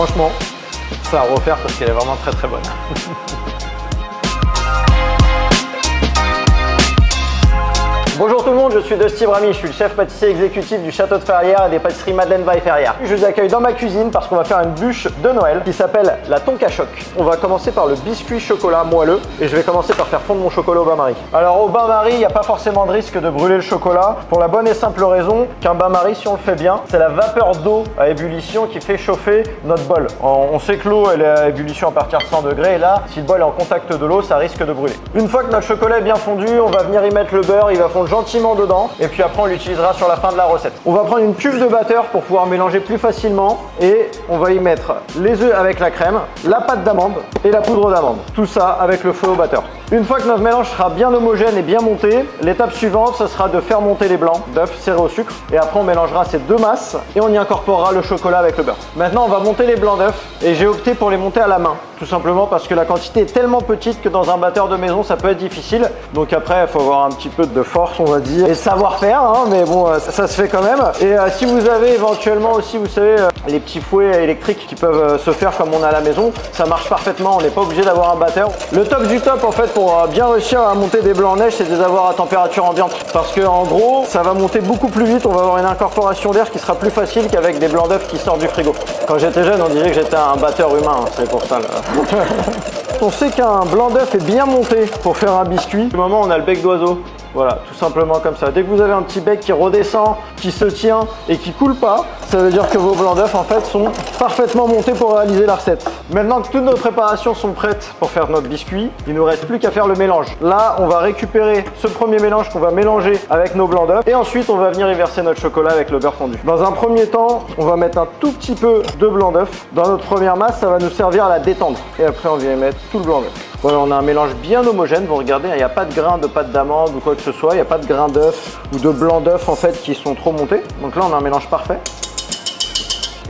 franchement, ça à refaire parce qu'elle est vraiment très très bonne. Bonjour tout le monde, je suis Dusty Brami, je suis le chef pâtissier exécutif du Château de Ferrières et des pâtisseries Madeleine by Ferrières. Je vous accueille dans ma cuisine parce qu'on va faire une bûche de Noël qui s'appelle la tonque à choc. On va commencer par le biscuit chocolat moelleux et je vais commencer par faire fondre mon chocolat au bain-marie. Alors au bain-marie, il n'y a pas forcément de risque de brûler le chocolat pour la bonne et simple raison qu'un bain-marie, si on le fait bien, c'est la vapeur d'eau à ébullition qui fait chauffer notre bol. On sait que l'eau elle est à ébullition à partir de 100 degrés et là, si le bol est en contact de l'eau, ça risque de brûler. Une fois que notre chocolat est bien fondu, on va venir y mettre le beurre, il va fondre gentiment dedans et puis après on l'utilisera sur la fin de la recette. On va prendre une cuve de batteur pour pouvoir mélanger plus facilement et on va y mettre les œufs avec la crème, la pâte d'amande et la poudre d'amande. Tout ça avec le feu au batteur. Une fois que notre mélange sera bien homogène et bien monté, l'étape suivante, ce sera de faire monter les blancs d'œufs serrés au sucre et après on mélangera ces deux masses et on y incorporera le chocolat avec le beurre. Maintenant on va monter les blancs d'œufs et j'ai opté pour les monter à la main, tout simplement parce que la quantité est tellement petite que dans un batteur de maison ça peut être difficile. Donc après il faut avoir un petit peu de force on va dire et savoir-faire, hein, mais bon ça se fait quand même. Et si vous avez éventuellement aussi, vous savez, les petits fouets électriques qui peuvent se faire comme on a à la maison, ça marche parfaitement, on n'est pas obligé d'avoir un batteur. Le top du top en fait pour bien réussir à monter des blancs en neige, c'est de les avoir à température ambiante. Parce que en gros, ça va monter beaucoup plus vite, on va avoir une incorporation d'air qui sera plus facile qu'avec des blancs d'œufs qui sortent du frigo. Quand j'étais jeune, on disait que j'étais un batteur humain, hein, c'est pour ça. On sait qu'un blanc d'œuf est bien monté pour faire un biscuit. Au moment où on a le bec d'oiseau. Voilà, tout simplement comme ça. Dès que vous avez un petit bec qui redescend, qui se tient et qui coule pas, ça veut dire que vos blancs d'œufs en fait sont parfaitement montés pour réaliser la recette. Maintenant que toutes nos préparations sont prêtes pour faire notre biscuit, il ne nous reste plus qu'à faire le mélange. Là, on va récupérer ce premier mélange qu'on va mélanger avec nos blancs d'œufs et ensuite on va venir y verser notre chocolat avec le beurre fondu. Dans un premier temps, on va mettre un tout petit peu de blanc d'œuf. Dans notre première masse, ça va nous servir à la détendre. Et après, on vient y mettre tout le blanc d'œuf. Voilà, on a un mélange bien homogène, vous regardez, il n'y a pas de grains de pâte d'amande ou quoi que ce soit, il n'y a pas de grains d'œuf ou de blanc d'œuf en fait qui sont trop montés. Donc là on a un mélange parfait.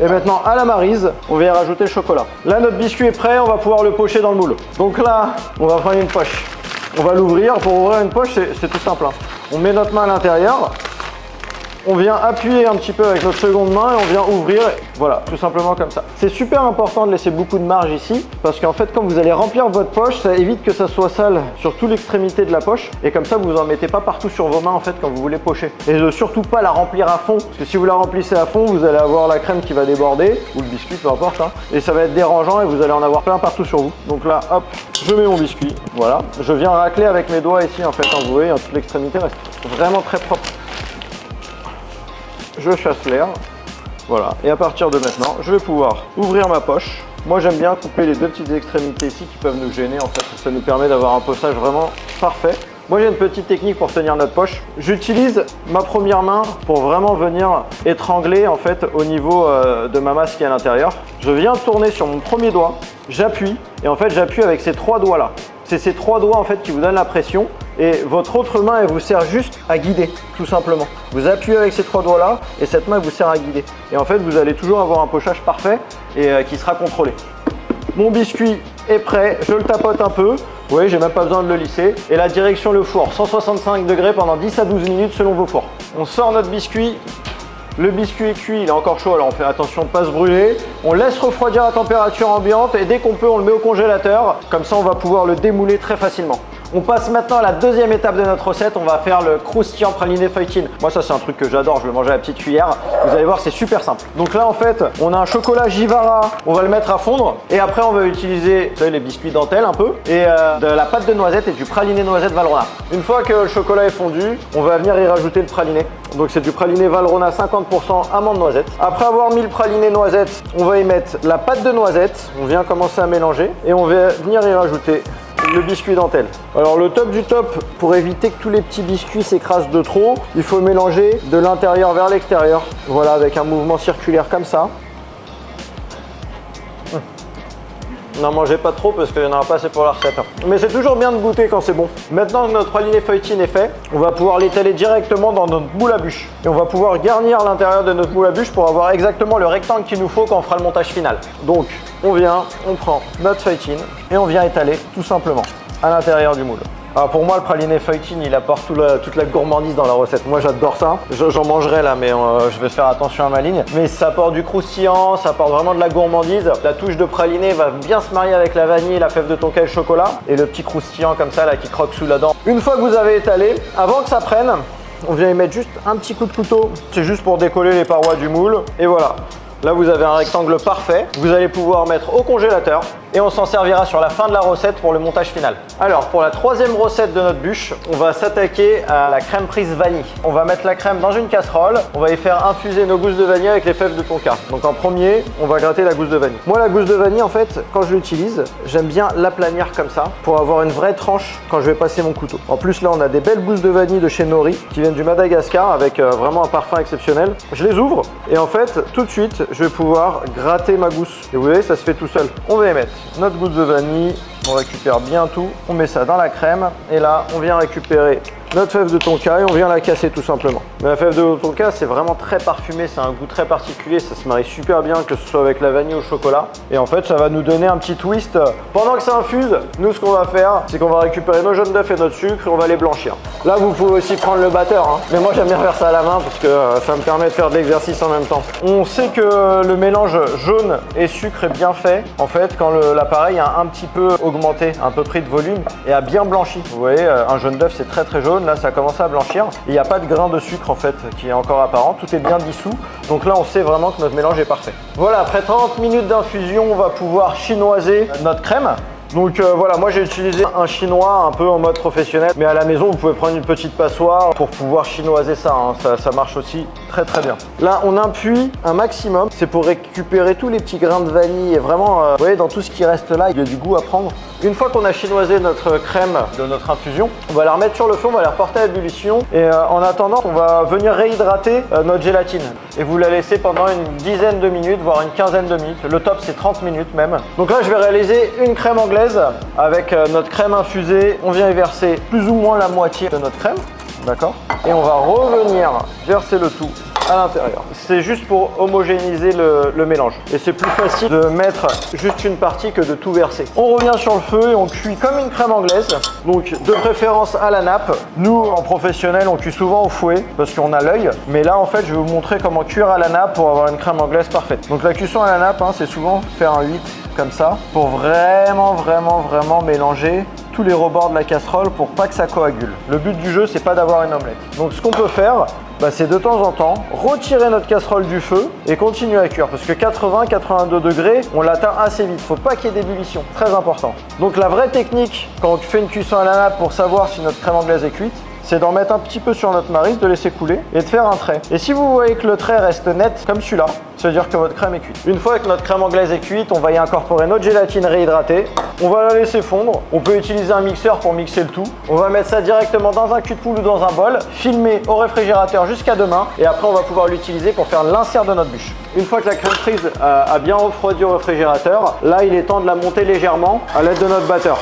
Et maintenant à la maryse, on vient rajouter le chocolat. Là notre biscuit est prêt, on va pouvoir le pocher dans le moule. Donc là, on va prendre une poche. On va l'ouvrir, pour ouvrir une poche c'est tout simple. On met notre main à l'intérieur. On vient appuyer un petit peu avec notre seconde main et on vient ouvrir, voilà, tout simplement comme ça. C'est super important de laisser beaucoup de marge ici parce qu'en fait, quand vous allez remplir votre poche, ça évite que ça soit sale sur toute l'extrémité de la poche et comme ça, vous en mettez pas partout sur vos mains en fait quand vous voulez pocher. Et de surtout pas la remplir à fond parce que si vous la remplissez à fond, vous allez avoir la crème qui va déborder ou le biscuit, peu importe, hein, et ça va être dérangeant et vous allez en avoir plein partout sur vous. Donc là, hop, je mets mon biscuit, voilà. Je viens racler avec mes doigts ici en fait, hein, vous voyez, toute l'extrémité reste vraiment très propre. Je chasse l'air, voilà, et à partir de maintenant, je vais pouvoir ouvrir ma poche. Moi j'aime bien couper les deux petites extrémités ici qui peuvent nous gêner en fait, ça nous permet d'avoir un pochage vraiment parfait. Moi j'ai une petite technique pour tenir notre poche. J'utilise ma première main pour vraiment venir étrangler en fait au niveau de ma masse qui est à l'intérieur. Je viens tourner sur mon premier doigt, j'appuie et en fait j'appuie avec ces trois doigts là. C'est ces trois doigts en fait qui vous donnent la pression et votre autre main elle vous sert juste à guider tout simplement. Vous appuyez avec ces trois doigts là et cette main elle vous sert à guider. Et en fait vous allez toujours avoir un pochage parfait et qui sera contrôlé. Mon biscuit est prêt, je le tapote un peu. Vous voyez, j'ai même pas besoin de le lisser. Et la direction le four, 165 degrés pendant 10 à 12 minutes selon vos fours. On sort notre biscuit. Le biscuit est cuit, il est encore chaud, alors on fait attention de ne pas se brûler. On laisse refroidir à température ambiante et dès qu'on peut, on le met au congélateur. Comme ça, on va pouvoir le démouler très facilement. On passe maintenant à la deuxième étape de notre recette. On va faire le croustillant praliné feuilletine. Moi, ça, c'est un truc que j'adore. Je le mange à la petite cuillère. Vous allez voir, c'est super simple. Donc là, en fait, on a un chocolat Givara. On va le mettre à fondre. Et après, on va utiliser, vous savez, les biscuits dentelle un peu. Et de la pâte de noisette et du praliné noisette Valrhona. Une fois que le chocolat est fondu, on va venir y rajouter le praliné. Donc c'est du praliné Valrhona 50% amande noisette. Après avoir mis le praliné noisette, on va y mettre la pâte de noisette. On vient commencer à mélanger. Et on va venir y rajouter le biscuit dentelle. Alors le top du top, pour éviter que tous les petits biscuits s'écrasent de trop, il faut mélanger de l'intérieur vers l'extérieur. Voilà, avec un mouvement circulaire comme ça. N'en mangez pas trop parce qu'il n'y en aura pas assez pour la recette. Mais c'est toujours bien de goûter quand c'est bon. Maintenant que notre praliné feuilletine est fait, on va pouvoir l'étaler directement dans notre moule à bûche. Et on va pouvoir garnir l'intérieur de notre moule à bûche pour avoir exactement le rectangle qu'il nous faut quand on fera le montage final. Donc, on vient, on prend notre feuilletine et on vient étaler tout simplement à l'intérieur du moule. Alors pour moi, le praliné feuilletine, il apporte toute la gourmandise dans la recette. Moi, j'adore ça. J'en mangerai là, mais je vais faire attention à ma ligne. Mais ça apporte du croustillant, ça apporte vraiment de la gourmandise. La touche de praliné va bien se marier avec la vanille, la fève de tonka et le chocolat. Et le petit croustillant comme ça là qui croque sous la dent. Une fois que vous avez étalé, avant que ça prenne, on vient y mettre juste un petit coup de couteau. C'est juste pour décoller les parois du moule. Et voilà. Là, vous avez un rectangle parfait. Vous allez pouvoir mettre au congélateur et on s'en servira sur la fin de la recette pour le montage final. Alors, pour la troisième recette de notre bûche, on va s'attaquer à la crème prise vanille. On va mettre la crème dans une casserole. On va y faire infuser nos gousses de vanille avec les fèves de tonka. Donc en premier, on va gratter la gousse de vanille. Moi, la gousse de vanille, en fait, quand je l'utilise, j'aime bien l'aplanir comme ça pour avoir une vraie tranche quand je vais passer mon couteau. En plus, là, on a des belles gousses de vanille de chez Nori qui viennent du Madagascar avec vraiment un parfum exceptionnel. Je les ouvre et en fait, tout de suite, je vais pouvoir gratter ma gousse. Et vous voyez, ça se fait tout seul. On va y mettre notre gousse de vanille, on récupère bien tout, on met ça dans la crème et là on vient récupérer notre fève de tonka et on vient la casser tout simplement. Mais la fève de tonka, c'est vraiment très parfumé, c'est un goût très particulier, ça se marie super bien que ce soit avec la vanille ou le chocolat. Et en fait, ça va nous donner un petit twist. Pendant que ça infuse, nous ce qu'on va faire, c'est qu'on va récupérer nos jaunes d'œufs et notre sucre et on va les blanchir. Là, vous pouvez aussi prendre le batteur, hein. Mais moi j'aime bien faire ça à la main parce que ça me permet de faire de l'exercice en même temps. On sait que le mélange jaune et sucre est bien fait, en fait, quand l'appareil a un petit peu augmenté, un peu pris de volume et a bien blanchi. Vous voyez, un jaune d'œuf c'est très jaune. Là, ça a commencé à blanchir. Il n'y a pas de grain de sucre en fait qui est encore apparent. Tout est bien dissous. Donc là, on sait vraiment que notre mélange est parfait. Voilà, après 30 minutes d'infusion, on va pouvoir chinoiser notre crème. Donc voilà, moi j'ai utilisé un chinois un peu en mode professionnel, mais à la maison vous pouvez prendre une petite passoire pour pouvoir chinoiser ça, hein. Ça marche aussi très bien. Là on appuie un maximum, c'est pour récupérer tous les petits grains de vanille et vraiment, vous voyez, dans tout ce qui reste là, il y a du goût à prendre. Une fois qu'on a chinoisé notre crème de notre infusion, on va la remettre sur le feu, on va la reporter à ébullition et en attendant, on va venir réhydrater notre gélatine et vous la laissez pendant une dizaine de minutes, voire une quinzaine de minutes. Le top c'est 30 minutes même. Donc là je vais réaliser une crème anglaise avec notre crème infusée. On vient y verser plus ou moins la moitié de notre crème, d'accord? Et on va revenir verser le tout à l'intérieur. C'est juste pour homogénéiser le mélange. Et c'est plus facile de mettre juste une partie que de tout verser. On revient sur le feu et on cuit comme une crème anglaise. Donc de préférence à la nappe. Nous, en professionnel, on cuit souvent au fouet parce qu'on a l'œil. Mais là, en fait, je vais vous montrer comment cuire à la nappe pour avoir une crème anglaise parfaite. Donc la cuisson à la nappe, hein, c'est souvent faire un 8 comme ça pour vraiment mélanger tous les rebords de la casserole pour pas que ça coagule. Le but du jeu, c'est pas d'avoir une omelette. Donc ce qu'on peut faire, c'est de temps en temps retirer notre casserole du feu et continuer à cuire parce que 80-82 degrés, on l'atteint assez vite. Faut pas qu'il y ait d'ébullition, très important. Donc la vraie technique quand on fait une cuisson à la nappe pour savoir si notre crème anglaise est cuite, c'est d'en mettre un petit peu sur notre maryse, de laisser couler et de faire un trait. Et si vous voyez que le trait reste net comme celui-là, ça veut dire que votre crème est cuite. Une fois que notre crème anglaise est cuite, on va y incorporer notre gélatine réhydratée. On va la laisser fondre. On peut utiliser un mixeur pour mixer le tout. On va mettre ça directement dans un cul de poule ou dans un bol, filmer au réfrigérateur jusqu'à demain et après on va pouvoir l'utiliser pour faire l'insert de notre bûche. Une fois que la crème prise a bien refroidi au réfrigérateur, là il est temps de la monter légèrement à l'aide de notre batteur.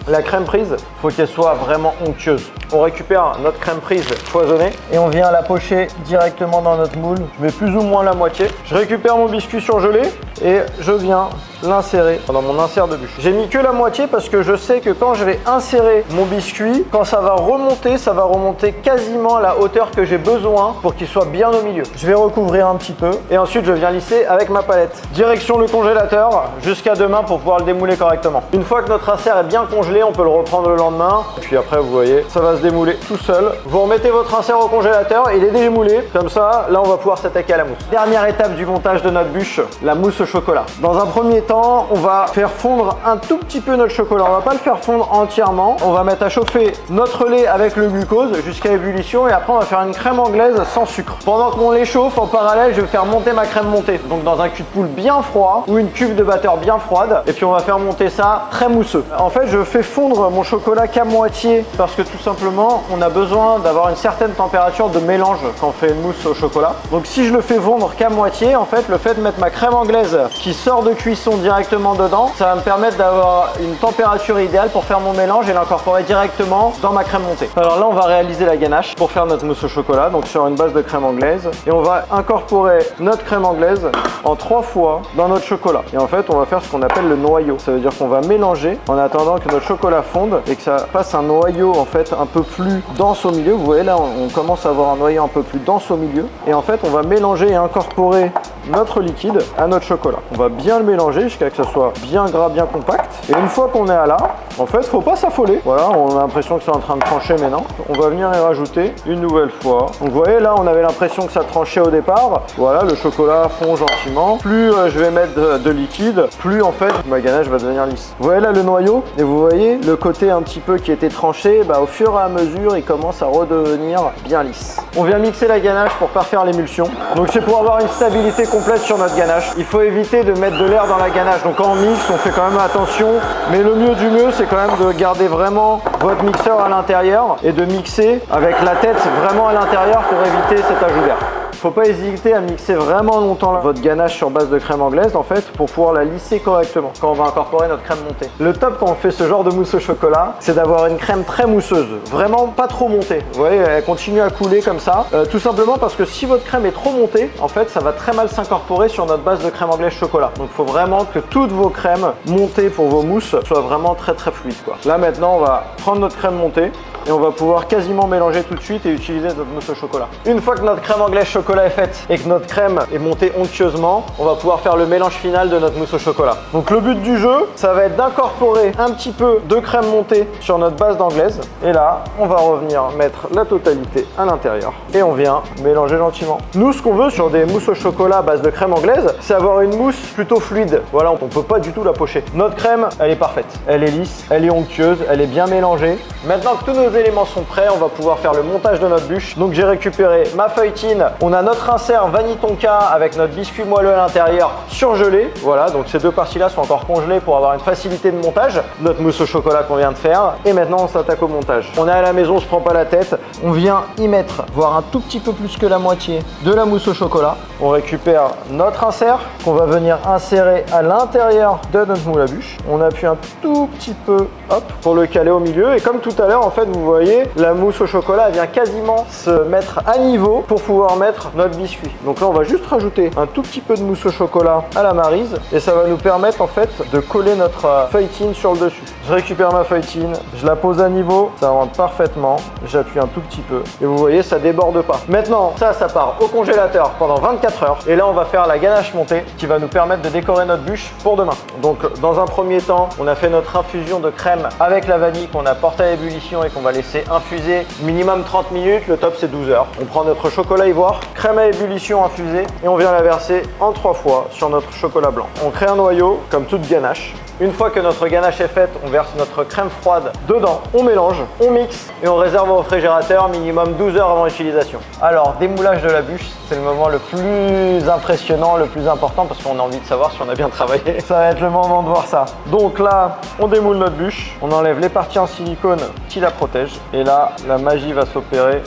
La crème prise, il faut qu'elle soit vraiment onctueuse. On récupère notre crème prise foisonnée et on vient la pocher directement dans notre moule. Je mets plus ou moins la moitié. Je récupère mon biscuit surgelé et je viens l'insérer dans mon insert de bûche. J'ai mis que la moitié parce que je sais que quand je vais insérer mon biscuit, quand ça va remonter quasiment à la hauteur que j'ai besoin pour qu'il soit bien au milieu. Je vais recouvrir un petit peu et ensuite je viens lisser avec ma palette. Direction le congélateur jusqu'à demain pour pouvoir le démouler correctement. Une fois que notre insert est bien congelé, on peut le reprendre le lendemain. Et puis après, vous voyez, ça va se démouler tout seul. Vous remettez votre insert au congélateur, il est démoulé. Comme ça, là, on va pouvoir s'attaquer à la mousse. Dernière étape du montage de notre bûche, la mousse au chocolat. Dans un premier temps, on va faire fondre un tout petit peu notre chocolat. On va pas le faire fondre entièrement. On va mettre à chauffer notre lait avec le glucose jusqu'à ébullition et après, on va faire une crème anglaise sans sucre. Pendant que mon lait chauffe, en parallèle, je vais faire monter ma crème montée. Donc dans un cul de poule bien froid ou une cuve de batteur bien froide. Et puis on va faire monter ça très mousseux. En fait, je fais fondre mon chocolat qu'à moitié parce que tout simplement, on a besoin d'avoir une certaine température de mélange quand on fait une mousse au chocolat. Donc si je le fais fondre qu'à moitié, en fait, le fait de mettre ma crème anglaise qui sort de cuisson directement dedans, ça va me permettre d'avoir une température idéale pour faire mon mélange et l'incorporer directement dans ma crème montée. Alors là, on va réaliser la ganache pour faire notre mousse au chocolat, donc sur une base de crème anglaise. Et on va incorporer notre crème anglaise en 3 fois dans notre chocolat. Et en fait, on va faire ce qu'on appelle le noyau. Ça veut dire qu'on va mélanger en attendant que notre chocolat fonde et que ça fasse un noyau en fait un peu plus dense au milieu. Vous voyez là, on commence à avoir un noyau un peu plus dense au milieu. Et en fait, on va mélanger et incorporer notre liquide à notre chocolat. On va bien le mélanger jusqu'à ce que ça soit bien gras, bien compact. Et une fois qu'on est à là, en fait, faut pas s'affoler. Voilà, on a l'impression que c'est en train de trancher, mais non. On va venir y rajouter une nouvelle fois. Donc vous voyez là, on avait l'impression que ça tranchait au départ. Voilà, le chocolat fond gentiment. Plus je vais mettre de liquide, plus en fait ma ganache va devenir lisse. Vous voyez là le noyau, et vous voyez le côté un petit peu qui était tranché, au fur et à mesure, il commence à redevenir bien lisse. On vient mixer la ganache pour parfaire l'émulsion. Donc c'est pour avoir une stabilité complète sur notre ganache. Il faut éviter de mettre de l'air dans la ganache. Donc quand on mixe, on fait quand même attention. Mais le mieux du mieux, c'est quand même de garder vraiment votre mixeur à l'intérieur et de mixer avec la tête vraiment à l'intérieur pour éviter cet ajout d'air. Il ne faut pas hésiter à mixer vraiment longtemps votre ganache sur base de crème anglaise en fait pour pouvoir la lisser correctement quand on va incorporer notre crème montée. Le top quand on fait ce genre de mousse au chocolat, c'est d'avoir une crème très mousseuse, vraiment pas trop montée. Vous voyez, elle continue à couler comme ça, tout simplement parce que si votre crème est trop montée, en fait ça va très mal s'incorporer sur notre base de crème anglaise chocolat. Donc il faut vraiment que toutes vos crèmes montées pour vos mousses soient vraiment très fluides quoi. Là maintenant on va prendre notre crème montée et on va pouvoir quasiment mélanger tout de suite et utiliser notre mousse au chocolat. Une fois que notre crème anglaise chocolat est faite et que notre crème est montée onctueusement, on va pouvoir faire le mélange final de notre mousse au chocolat. Donc le but du jeu, ça va être d'incorporer un petit peu de crème montée sur notre base d'anglaise. Et là, on va revenir mettre la totalité à l'intérieur et on vient mélanger gentiment. Nous, ce qu'on veut sur des mousses au chocolat à base de crème anglaise, c'est avoir une mousse plutôt fluide. Voilà, on peut pas du tout la pocher. Notre crème, elle est parfaite. Elle est lisse, elle est onctueuse, elle est bien mélangée. Maintenant que tous nos éléments sont prêts, on va pouvoir faire le montage de notre bûche. Donc j'ai récupéré ma feuilletine, on a notre insert vanille tonka avec notre biscuit moelleux à l'intérieur surgelé. Voilà, donc ces deux parties-là sont encore congelées pour avoir une facilité de montage. Notre mousse au chocolat qu'on vient de faire. Et maintenant on s'attaque au montage. On est à la maison, on se prend pas la tête. On vient y mettre, voire un tout petit peu plus que la moitié de la mousse au chocolat. On récupère notre insert qu'on va venir insérer à l'intérieur de notre moule à bûche. On appuie un tout petit peu, hop, pour le caler au milieu. Et comme tout à l'heure, en fait, vous voyez, la mousse au chocolat elle vient quasiment se mettre à niveau pour pouvoir mettre notre biscuit. Donc là, on va juste rajouter un tout petit peu de mousse au chocolat à la maryse et ça va nous permettre en fait de coller notre feuilletine sur le dessus. Je récupère ma feuilletine, je la pose à niveau, ça rentre parfaitement, j'appuie un tout petit peu et vous voyez, ça déborde pas. Maintenant, ça part au congélateur pendant 24 heures et là, on va faire la ganache montée qui va nous permettre de décorer notre bûche pour demain. Donc, dans un premier temps, on a fait notre infusion de crème avec la vanille qu'on a portée à ébullition et qu'on va laisser infuser minimum 30 minutes, le top c'est 12 heures. On prend notre chocolat ivoire, crème à ébullition infusée et on vient la verser en 3 fois sur notre chocolat blanc. On crée un noyau comme toute ganache. Une fois que notre ganache est faite, on verse notre crème froide dedans, on mélange, on mixe et on réserve au réfrigérateur minimum 12 heures avant utilisation. Alors, démoulage de la bûche, c'est le moment le plus impressionnant, le plus important parce qu'on a envie de savoir si on a bien travaillé. Ça va être le moment de voir ça. Donc là, on démoule notre bûche, on enlève les parties en silicone qui la protègent et là, la magie va s'opérer.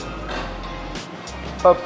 Hop.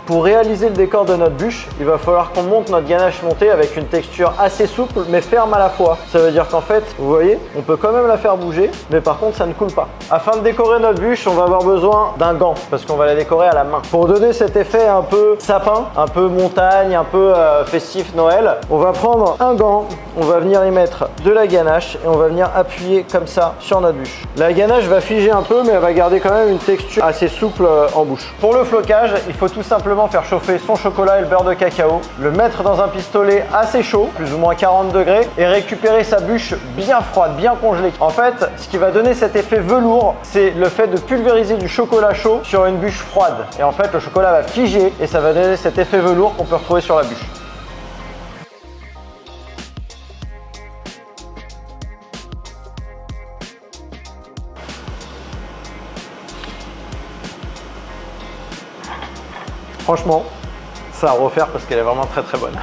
Pour réaliser le décor de notre bûche, il va falloir qu'on monte notre ganache montée avec une texture assez souple mais ferme à la fois. Ça veut dire qu'en fait, vous voyez, on peut quand même la faire bouger, mais par contre ça ne coule pas. Afin de décorer notre bûche, on va avoir besoin d'un gant parce qu'on va la décorer à la main. Pour donner cet effet un peu sapin, un peu montagne, un peu festif Noël, on va prendre un gant, on va venir y mettre de la ganache et on va venir appuyer comme ça sur notre bûche. La ganache va figer un peu mais elle va garder quand même une texture assez souple en bouche. Pour le flocage, il faut tout simplement faire chauffer son chocolat et le beurre de cacao, le mettre dans un pistolet assez chaud, plus ou moins 40 degrés, et récupérer sa bûche bien froide, bien congelée. En fait, ce qui va donner cet effet velours, c'est le fait de pulvériser du chocolat chaud sur une bûche froide. Et en fait, le chocolat va figer et ça va donner cet effet velours qu'on peut retrouver sur la bûche. Franchement, ça à refaire parce qu'elle est vraiment très bonne.